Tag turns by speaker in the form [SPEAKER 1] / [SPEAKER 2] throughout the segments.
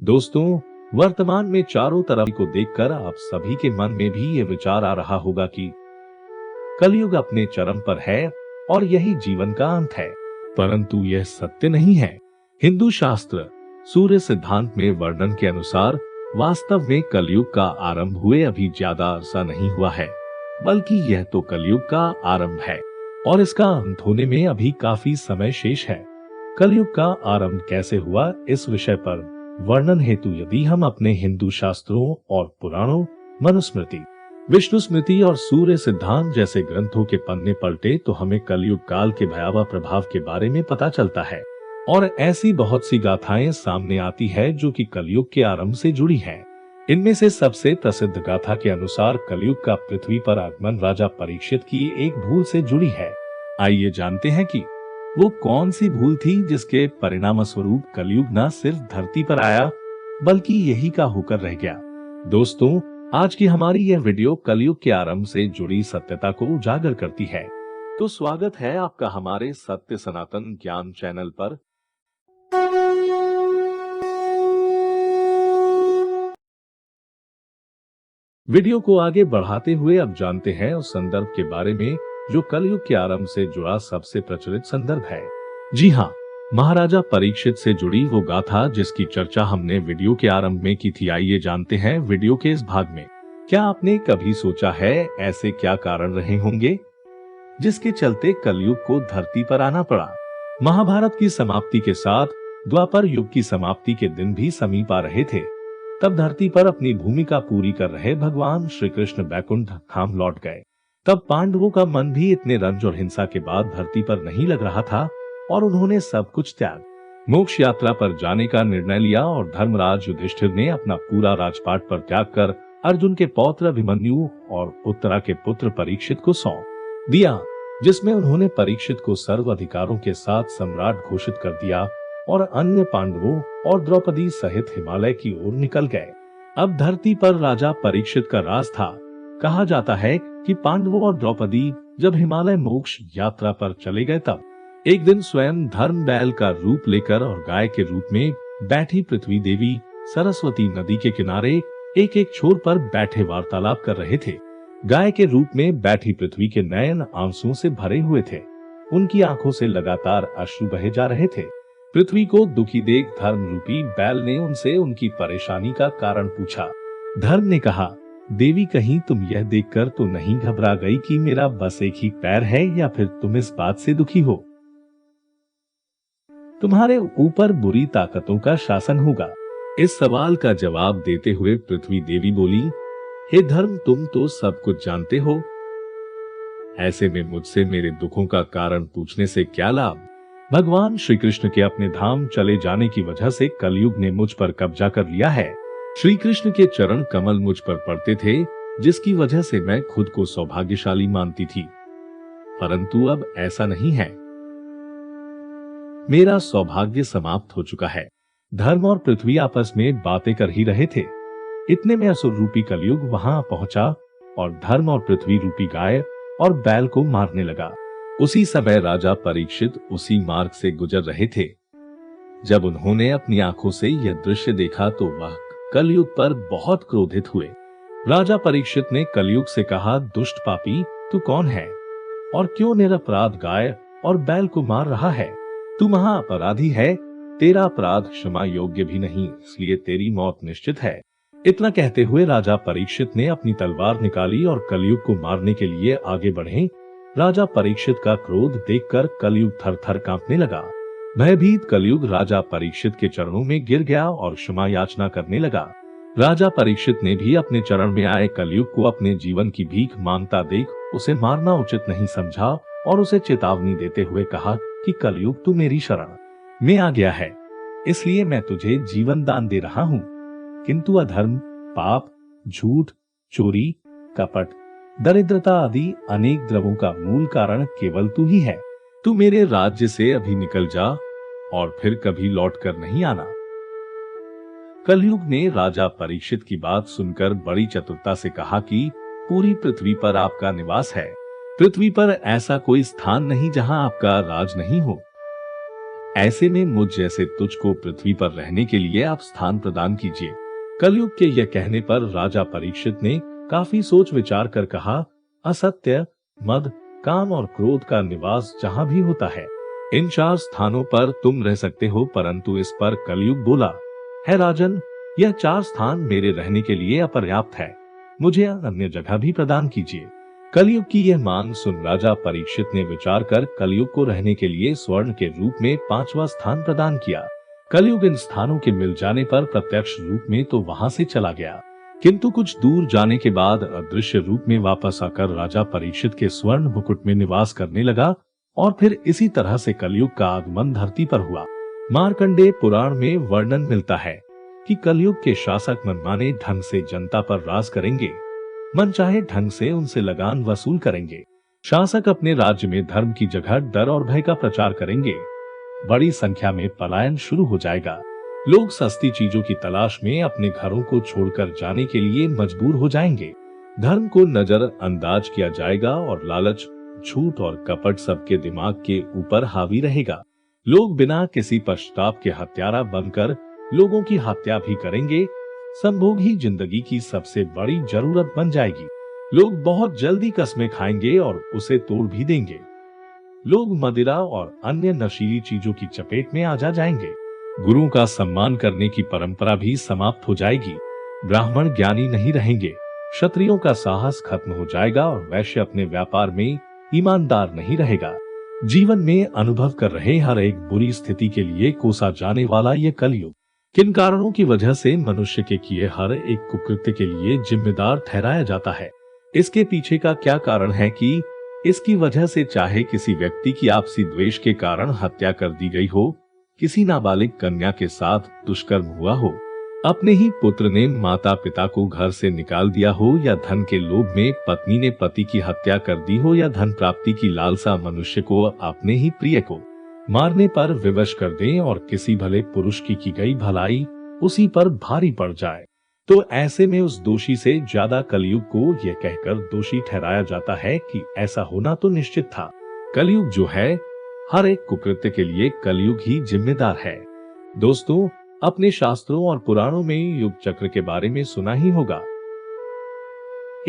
[SPEAKER 1] दोस्तों, वर्तमान में चारों तरफ को देखकर आप सभी के मन में भी ये विचार आ रहा होगा कि कलयुग अपने चरम पर है और यही जीवन का अंत है। परंतु यह सत्य नहीं है। हिंदू शास्त्र सूर्य सिद्धांत में वर्णन के अनुसार वास्तव में कलयुग का आरंभ हुए अभी ज्यादा अरसा नहीं हुआ है, बल्कि यह तो कलयुग का आरंभ है और इसका अंत होने में अभी काफी समय शेष है। कलयुग का आरंभ कैसे हुआ, इस विषय पर वर्णन हेतु यदि हम अपने हिंदू शास्त्रों और पुराणों, मनुस्मृति, विष्णु स्मृति और सूर्य सिद्धांत जैसे ग्रंथों के पन्ने पलटे तो हमें कलयुग काल के भयावह प्रभाव के बारे में पता चलता है। और ऐसी बहुत सी गाथाएं सामने आती है जो कि कलयुग के आरंभ से जुड़ी हैं। इनमें से सबसे प्रसिद्ध गाथा के अनुसार कलयुग का पृथ्वी पर आगमन राजा परीक्षित की एक भूल से जुड़ी है। आइए जानते हैं कि वो कौन सी भूल थी जिसके परिणाम स्वरूप कलयुग न सिर्फ धरती पर आया बल्कि यही का होकर रह गया। दोस्तों, आज की हमारी यह वीडियो कलयुग के आरंभ से जुड़ी सत्यता को उजागर करती है। तो स्वागत है आपका हमारे सत्य सनातन ज्ञान चैनल पर। वीडियो को आगे बढ़ाते हुए अब जानते हैं उस संदर्भ के बारे में जो कलयुग के आरंभ से जुड़ा सबसे प्रचलित संदर्भ है। जी हाँ, महाराजा परीक्षित से जुड़ी वो गाथा जिसकी चर्चा हमने वीडियो के आरंभ में की थी। आइए जानते हैं वीडियो के इस भाग में। क्या आपने कभी सोचा है ऐसे क्या कारण रहे होंगे जिसके चलते कलयुग को धरती पर आना पड़ा? महाभारत की समाप्ति के साथ द्वापर युग की समाप्ति के दिन भी समीप आ रहे थे। तब धरती पर अपनी भूमिका पूरी कर रहे भगवान श्री कृष्ण बैकुंठ धाम लौट गए। तब पांडवों का मन भी इतने रंज और हिंसा के बाद धरती पर नहीं लग रहा था और उन्होंने सब कुछ त्याग मोक्ष यात्रा पर जाने का निर्णय लिया और धर्मराज युधिष्ठिर ने अपना पूरा राजपाट पर त्याग कर अर्जुन के पौत्र अभिमन्यु और उत्तरा के पुत्र परीक्षित को सौंप दिया, जिसमें उन्होंने परीक्षित को सर्व अधिकारों के साथ सम्राट घोषित कर दिया और अन्य पांडवों और द्रौपदी सहित हिमालय की ओर निकल गए। अब धरती पर राजा परीक्षित का राज था। कहा जाता है कि पांडवों और द्रौपदी जब हिमालय मोक्ष यात्रा पर चले गए तब एक दिन स्वयं धर्म बैल का रूप लेकर और गाय के रूप में बैठी पृथ्वी देवी सरस्वती नदी के किनारे एक एक छोर पर बैठे वार्तालाप कर रहे थे। गाय के रूप में बैठी पृथ्वी के नयन आंसुओं से भरे हुए थे। उनकी आंखों से लगातार अश्रु बहे जा रहे थे। पृथ्वी को दुखी देख धर्म रूपी बैल ने उनसे उनकी परेशानी का कारण पूछा। धर्म ने कहा, देवी कहीं तुम यह देखकर तो नहीं घबरा गई कि मेरा बस एक ही पैर है या फिर तुम इस बात से दुखी हो तुम्हारे ऊपर बुरी ताकतों का शासन होगा? इस सवाल का जवाब देते हुए पृथ्वी देवी बोली, हे धर्म, तुम तो सब कुछ जानते हो। ऐसे में मुझसे मेरे दुखों का कारण पूछने से क्या लाभ? भगवान श्री कृष्ण के अपने धाम चले जाने की वजह से कलयुग ने मुझ पर कब्जा कर लिया है। श्री कृष्ण के चरण कमल मुझ पर पड़ते थे, जिसकी वजह से मैं खुद को सौभाग्यशाली मानती थी। परंतु अब ऐसा नहीं है। मेरा सौभाग्य समाप्त हो चुका है। धर्म और पृथ्वी आपस में बातें कर ही रहे थे। इतने में असुर रूपी कलयुग वहां पहुंचा और धर्म और पृथ्वी रूपी गाय और बैल को मारने लगा। उसी समय राजा परीक्षित उसी मार्ग से गुजर रहे थे। जब उन्होंने अपनी आंखों से यह दृश्य देखा तो वह कलयुग पर बहुत क्रोधित हुए। राजा परीक्षित ने कलयुग से कहा, दुष्ट पापी, तू कौन है और क्यों निरपराध गाय और बैल को मार रहा है? तू महाअपराधी है। तेरा अपराध क्षमा योग्य भी नहीं, इसलिए तेरी मौत निश्चित है। इतना कहते हुए राजा परीक्षित ने अपनी तलवार निकाली और कलयुग को मारने के लिए आगे बढ़े। राजा परीक्षित का क्रोध देखकर कलयुग थर-थर कांपने लगा। भयभीत कलयुग राजा परीक्षित के चरणों में गिर गया और क्षमा याचना करने लगा। राजा परीक्षित ने भी अपने चरण में आए कलयुग को अपने जीवन की भीख मांगता देख उसे मारना उचित नहीं समझा और उसे चेतावनी देते हुए कहा कि कलयुग, तू मेरी शरण में आ गया है, इसलिए मैं तुझे जीवन दान दे रहा हूँ। किंतु अधर्म, पाप, झूठ, चोरी, कपट, दरिद्रता आदि अनेक द्रवों का मूल कारण केवल तू ही है। तू मेरे राज्य से अभी निकल जा और फिर कभी लौट कर नहीं आना। कलयुग ने राजा परीक्षित की बात सुनकर बड़ी चतुरता से कहा कि पूरी पृथ्वी पर आपका निवास है। पृथ्वी पर ऐसा कोई स्थान नहीं जहां आपका राज नहीं हो। ऐसे में मुझ जैसे तुझको पृथ्वी पर रहने के लिए आप स्थान प्रदान कीजिए। कलयुग के यह कहने पर राजा परीक्षित ने काफी सोच विचार कर कहा, असत्य, मद, काम और क्रोध का निवास जहाँ भी होता है, इन 4 स्थानों पर तुम रह सकते हो। परंतु इस पर कलयुग बोला, है राजन, यह 4 स्थान मेरे रहने के लिए अपर्याप्त है, मुझे अन्य जगह भी प्रदान कीजिए। कलयुग की यह मांग सुन राजा परीक्षित ने विचार कर कलयुग को रहने के लिए स्वर्ण के रूप में 5वां स्थान प्रदान किया। कलयुग इन स्थानों के मिल जाने पर प्रत्यक्ष रूप में तो वहां से चला गया, किंतु कुछ दूर जाने के बाद अदृश्य रूप में वापस आकर राजा परीक्षित के स्वर्ण मुकुट में निवास करने लगा और फिर इसी तरह से कलयुग का आगमन धरती पर हुआ। मार्कंडेय पुराण में वर्णन मिलता है कि कलयुग के शासक मनमाने ढंग से जनता पर राज करेंगे, मनचाहे ढंग से उनसे लगान वसूल करेंगे। शासक अपने राज्य में धर्म की जगह डर और भय का प्रचार करेंगे। बड़ी संख्या में पलायन शुरू हो जाएगा। लोग सस्ती चीजों की तलाश में अपने घरों को छोड़कर जाने के लिए मजबूर हो जाएंगे। धर्म को नजरअंदाज किया जाएगा और लालच, झूठ और कपट सबके दिमाग के ऊपर हावी रहेगा। लोग बिना किसी पश्चाताप के हत्यारा बनकर लोगों की हत्या भी करेंगे। संभोग ही जिंदगी की सबसे बड़ी जरूरत बन जाएगी। लोग बहुत जल्दी कस्में खाएंगे और उसे तोड़ भी देंगे। लोग मदिरा और अन्य नशीली चीजों की चपेट में आ जाएंगे। गुरुओं का सम्मान करने की परंपरा भी समाप्त हो जाएगी। ब्राह्मण ज्ञानी नहीं रहेंगे। क्षत्रियों का साहस खत्म हो जाएगा और वैश्य अपने व्यापार में ईमानदार नहीं रहेगा। जीवन में अनुभव कर रहे हर एक बुरी स्थिति के लिए कोसा जाने वाला ये कलयुग किन कारणों की वजह से मनुष्य के किए हर एक कुकृत्य के लिए जिम्मेदार ठहराया जाता है? इसके पीछे का क्या कारण है कि इसकी वजह से चाहे किसी व्यक्ति की आपसी द्वेष के कारण हत्या कर दी गई हो, किसी नाबालिग कन्या के साथ दुष्कर्म हुआ हो, अपने ही पुत्र ने माता पिता को घर से निकाल दिया हो, या धन के लोभ में पत्नी ने पति की हत्या कर दी हो, या धन प्राप्ति की लालसा मनुष्य को अपने ही प्रिय को मारने पर विवश कर दें और किसी भले पुरुष की गई भलाई उसी पर भारी पड़ जाए, तो ऐसे में उस दोषी से ज्यादा कलयुग को यह कहकर दोषी ठहराया जाता है कि ऐसा होना तो निश्चित था। कलयुग जो है, हर एक कुकृत्य के लिए कलयुग ही जिम्मेदार है। दोस्तों, अपने शास्त्रों और पुराणों में युग चक्र के बारे में सुना ही होगा।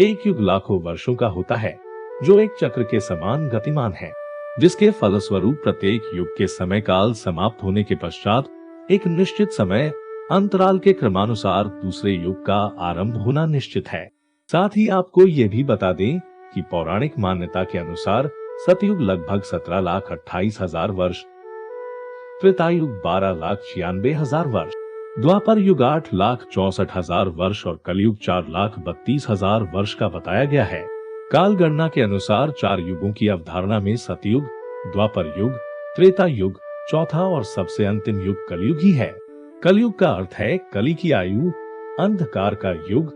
[SPEAKER 1] एक युग लाखों वर्षों का होता है, जो एक चक्र के समान गतिमान है, जिसके फलस्वरूप प्रत्येक युग के समय काल समाप्त होने के पश्चात एक निश्चित समय अंतराल के क्रमानुसार दूसरे युग का आरंभ होना निश्चित है। साथ ही आपको ये भी बता दें कि पौराणिक मान्यता के अनुसार सतयुग लगभग 17,28,000 वर्ष, त्रेतायुग 12,96,000 वर्ष, द्वापर युग 8,64,000 वर्ष और कलयुग 4,32,000 वर्ष का बताया गया है। काल गणना के अनुसार 4 युगों की अवधारणा में सतयुग, द्वापर युग, त्रेता युग, चौथा और सबसे अंतिम युग कलयुग ही है। कलयुग का अर्थ है कली की आयु, अंधकार का युग।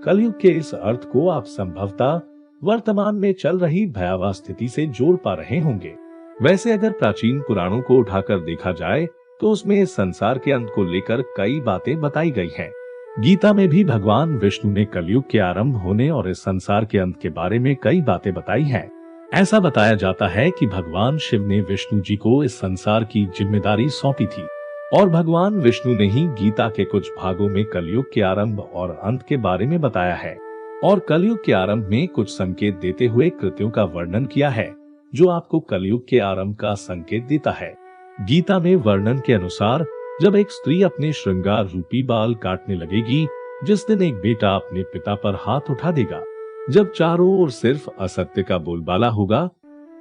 [SPEAKER 1] कलयुग के इस अर्थ को आप संभवतः वर्तमान में चल रही भयावह स्थिति से जोड़ पा रहे होंगे। वैसे अगर प्राचीन पुराणों को उठाकर देखा जाए तो उसमें इस संसार के अंत को लेकर कई बातें बताई गई हैं। गीता में भी भगवान विष्णु ने कलयुग के आरंभ होने और इस संसार के अंत के बारे में कई बातें बताई हैं। ऐसा बताया जाता है कि भगवान शिव ने विष्णु जी को इस संसार की जिम्मेदारी सौंपी थी और भगवान विष्णु ने ही गीता के कुछ भागों में कलयुग के आरंभ और अंत के बारे में बताया है और कलयुग के आरंभ में कुछ संकेत देते हुए कृत्यों का वर्णन किया है, जो आपको कलयुग के आरंभ का संकेत देता है। गीता में वर्णन के अनुसार जब एक स्त्री अपने श्रृंगार रूपी बाल काटने लगेगी, जिस दिन एक बेटा अपने पिता पर हाथ उठा देगा, जब चारों ओर सिर्फ असत्य का बोलबाला होगा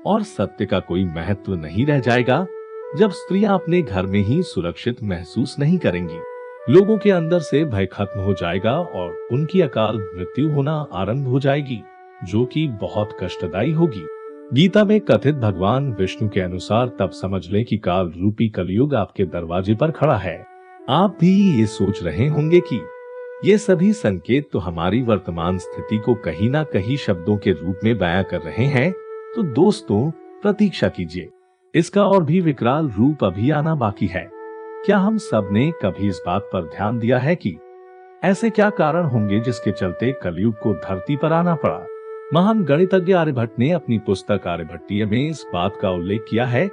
[SPEAKER 1] और सत्य का कोई महत्व नहीं रह जाएगा, जब स्त्रियां अपने घर में ही सुरक्षित महसूस नहीं करेंगी, लोगों के अंदर से भय खत्म हो जाएगा और उनकी अकाल मृत्यु होना आरंभ हो जाएगी, जो कि बहुत कष्टदायी होगी। गीता में कथित भगवान विष्णु के अनुसार तब समझ लें कि काल रूपी कलयुग आपके दरवाजे पर खड़ा है। आप भी ये सोच रहे होंगे कि ये सभी संकेत तो हमारी वर्तमान स्थिति को कहीं ना कहीं शब्दों के रूप में बयां कर रहे हैं, तो दोस्तों प्रतीक्षा कीजिए, इसका और भी विकराल रूप अभी आना बाकी है। क्या हम सब ने कभी इस बात पर ध्यान दिया है कि ऐसे क्या कारण होंगे जिसके चलते कलयुग को धरती पर आना पड़ा? महान गणितज्ञ आर्यभट्ट ने अपनी पुस्तक आर्यभट्टीय में इस बात का उल्लेख किया है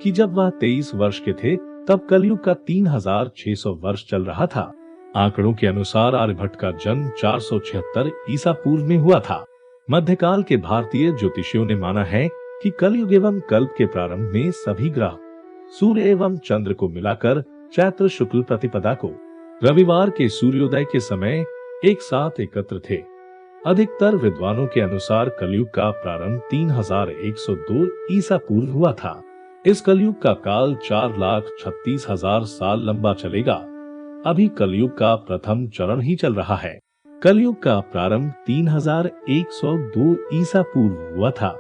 [SPEAKER 1] कि जब वह 23 वर्ष के थे तब कलयुग का 3600 वर्ष चल रहा था। आंकड़ों के अनुसार आर्यभट्ट का जन्म 476 ईसा पूर्व में हुआ था। मध्यकाल के भारतीय ज्योतिषियों ने माना है कि कलयुग एवं कल्प के प्रारंभ में सभी ग्रह सूर्य एवं चंद्र को मिलाकर चैत्र शुक्ल प्रतिपदा को रविवार के सूर्योदय के समय एक साथ एकत्र थे। अधिकतर विद्वानों के अनुसार कलयुग का प्रारंभ 3102 ईसा पूर्व हुआ था। इस कलयुग का काल 4,36,000 साल लंबा चलेगा। अभी कलयुग का प्रथम चरण ही चल रहा है। कलयुग का प्रारंभ 3102 ईसा पूर्व हुआ था,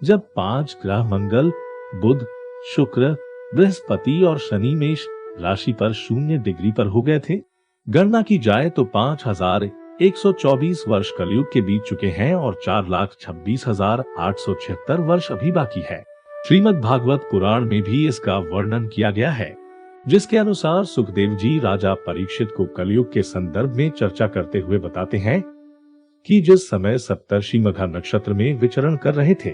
[SPEAKER 1] जब 5 ग्रह मंगल, बुध, शुक्र, बृहस्पति और शनि मेष राशि पर 0 डिग्री पर हो गए थे। गणना की जाए तो 5124 वर्ष कलयुग के बीत चुके हैं और 4,26,876 वर्ष अभी बाकी है। श्रीमद् भागवत पुराण में भी इसका वर्णन किया गया है, जिसके अनुसार सुखदेव जी राजा परीक्षित को कलयुग के संदर्भ में चर्चा करते हुए बताते हैं कि जिस समय सप्तर्षि मघा नक्षत्र में विचरण कर रहे थे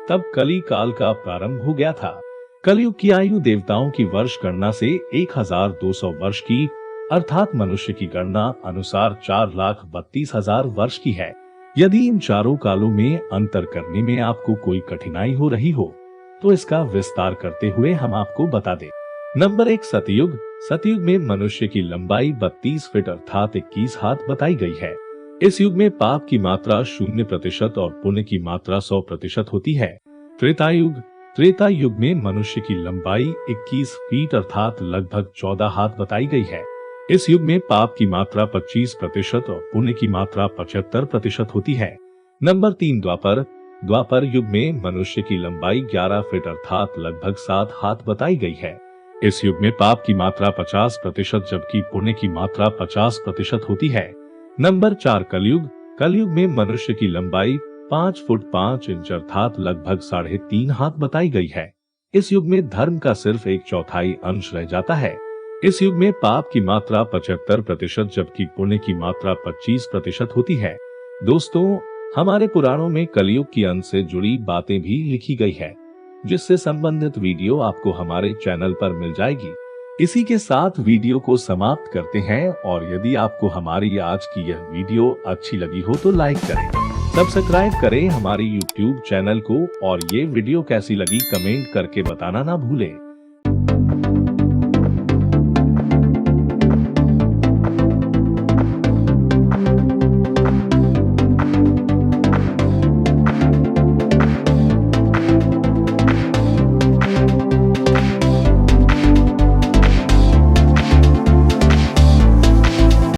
[SPEAKER 1] तब कली काल का प्रारंभ हो गया था। कलयुग की आयु देवताओं की वर्ष गणना से 1200 वर्ष की अर्थात मनुष्य की गणना अनुसार 4,32,000 वर्ष की है। यदि इन चारों कालों में अंतर करने में आपको कोई कठिनाई हो रही हो तो इसका विस्तार करते हुए हम आपको बता दें। नंबर 1, सतयुग। सतयुग में मनुष्य की लंबाई 32 फीट अर्थात 21 हाथ बताई गई है। इस युग में पाप की मात्रा 0% और पुण्य की मात्रा 100% होती है। त्रेतायुग। त्रेता युग में मनुष्य की लंबाई 21 फीट अर्थात लगभग 14 हाथ बताई गई है। इस युग में पाप की मात्रा 25% और पुण्य की मात्रा 75% होती है। नंबर 3, द्वापर। द्वापर युग में मनुष्य की लंबाई 11 फीट अर्थात लगभग 7 हाथ बताई गई है। इस युग में पाप की मात्रा 50% जबकि पुण्य की मात्रा 50% होती है। नंबर 4, कलयुग। कलयुग में मनुष्य की लंबाई 5 फुट 5 इंच अर्थात लगभग 3.5 हाथ बताई गई है। इस युग में धर्म का सिर्फ 1/4 अंश रह जाता है। इस युग में पाप की मात्रा 75% जबकि पुण्य की मात्रा 25% होती है। दोस्तों, हमारे पुराणों में कलयुग की अंत से जुड़ी बातें भी लिखी गई है, जिससे संबंधित वीडियो आपको हमारे चैनल पर मिल जाएगी। इसी के साथ वीडियो को समाप्त करते हैं और यदि आपको हमारी आज की यह वीडियो अच्छी लगी हो तो लाइक करें, सब्सक्राइब करें हमारी YouTube चैनल को और ये वीडियो कैसी लगी कमेंट करके बताना ना भूलें।